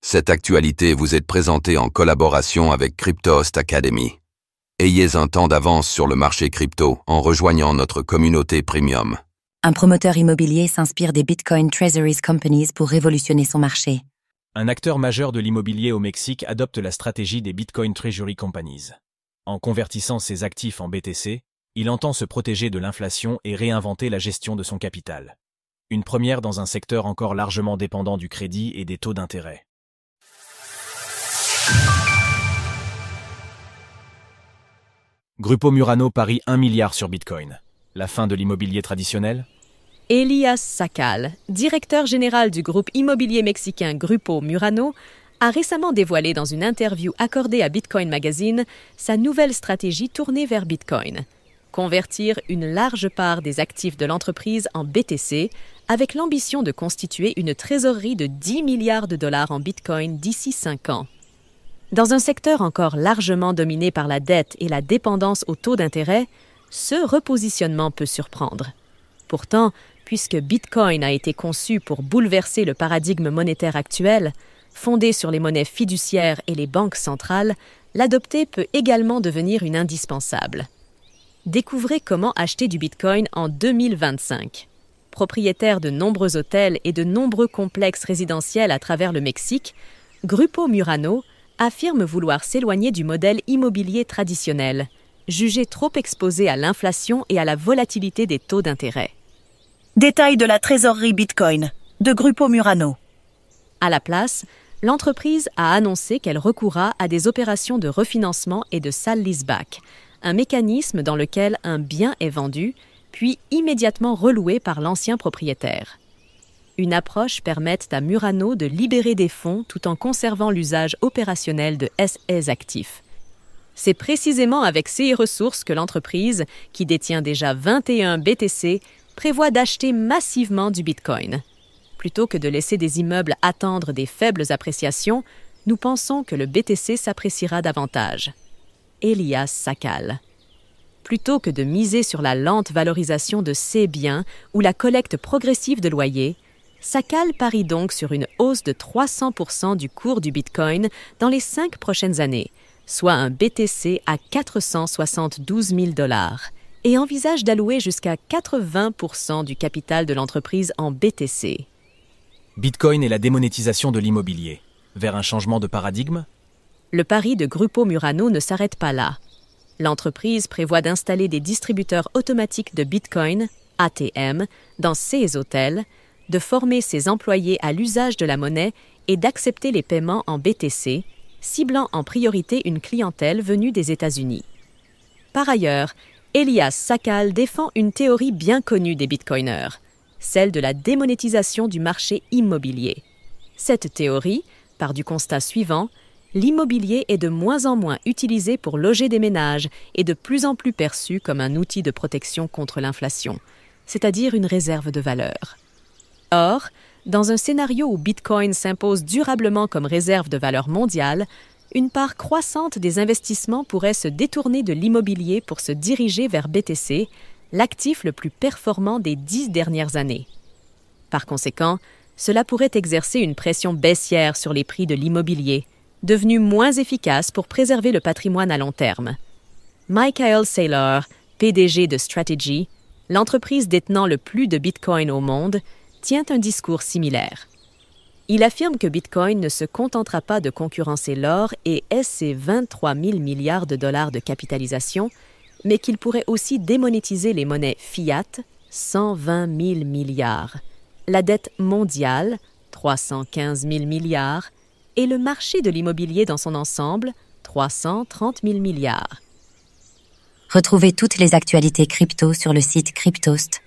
Cette actualité vous est présentée en collaboration avec Cryptost Academy. Ayez un temps d'avance sur le marché crypto en rejoignant notre communauté premium. Un promoteur immobilier s'inspire des Bitcoin Treasuries Companies pour révolutionner son marché. Un acteur majeur de l'immobilier au Mexique adopte la stratégie des Bitcoin Treasury Companies. En convertissant ses actifs en BTC, il entend se protéger de l'inflation et réinventer la gestion de son capital. Une première dans un secteur encore largement dépendant du crédit et des taux d'intérêt. Grupo Murano parie 1 milliard sur Bitcoin. La fin de l'immobilier traditionnel ? Elias Sakal, directeur général du groupe immobilier mexicain Grupo Murano, a récemment dévoilé dans une interview accordée à Bitcoin Magazine sa nouvelle stratégie tournée vers Bitcoin. Convertir une large part des actifs de l'entreprise en BTC avec l'ambition de constituer une trésorerie de 10 milliards de dollars en Bitcoin d'ici 5 ans. Dans un secteur encore largement dominé par la dette et la dépendance aux taux d'intérêt, ce repositionnement peut surprendre. Pourtant, puisque Bitcoin a été conçu pour bouleverser le paradigme monétaire actuel, fondé sur les monnaies fiduciaires et les banques centrales, l'adopter peut également devenir une indispensable. Découvrez comment acheter du Bitcoin en 2025. Propriétaire de nombreux hôtels et de nombreux complexes résidentiels à travers le Mexique, Grupo Murano affirme vouloir s'éloigner du modèle immobilier traditionnel, jugé trop exposé à l'inflation et à la volatilité des taux d'intérêt. Détail de la trésorerie Bitcoin de Grupo Murano. À la place, l'entreprise a annoncé qu'elle recourra à des opérations de refinancement et de sale-leaseback, un mécanisme dans lequel un bien est vendu, puis immédiatement reloué par l'ancien propriétaire. Une approche permette à Murano de libérer des fonds tout en conservant l'usage opérationnel de ses actifs. C'est précisément avec ces ressources que l'entreprise, qui détient déjà 21 BTC, prévoit d'acheter massivement du Bitcoin. Plutôt que de laisser des immeubles attendre des faibles appréciations, nous pensons que le BTC s'appréciera davantage. Elias Sakal. Plutôt que de miser sur la lente valorisation de ces biens ou la collecte progressive de loyers, Sakal parie donc sur une hausse de 300% du cours du Bitcoin dans les 5 prochaines années, soit un BTC à 472 000 $, et envisage d'allouer jusqu'à 80% du capital de l'entreprise en BTC. Bitcoin et la démonétisation de l'immobilier. Vers un changement de paradigme ? Le pari de Grupo Murano ne s'arrête pas là. L'entreprise prévoit d'installer des distributeurs automatiques de Bitcoin, ATM, dans ses hôtels, de former ses employés à l'usage de la monnaie et d'accepter les paiements en BTC, ciblant en priorité une clientèle venue des États-Unis. Par ailleurs, Elias Sakal défend une théorie bien connue des bitcoiners, celle de la démonétisation du marché immobilier. Cette théorie part du constat suivant: l'immobilier est de moins en moins utilisé pour loger des ménages et de plus en plus perçu comme un outil de protection contre l'inflation, c'est-à-dire une réserve de valeur. Or, dans un scénario où Bitcoin s'impose durablement comme réserve de valeur mondiale, une part croissante des investissements pourrait se détourner de l'immobilier pour se diriger vers BTC, l'actif le plus performant des 10 dernières années. Par conséquent, cela pourrait exercer une pression baissière sur les prix de l'immobilier, devenu moins efficace pour préserver le patrimoine à long terme. Michael Saylor, PDG de Strategy, l'entreprise détenant le plus de Bitcoin au monde, tient un discours similaire. Il affirme que Bitcoin ne se contentera pas de concurrencer l'or et ses 23 000 milliards de dollars de capitalisation, mais qu'il pourrait aussi démonétiser les monnaies fiat, 120 000 milliards, la dette mondiale, 315 000 milliards, et le marché de l'immobilier dans son ensemble, 330 000 milliards. Retrouvez toutes les actualités crypto sur le site cryptost.fr.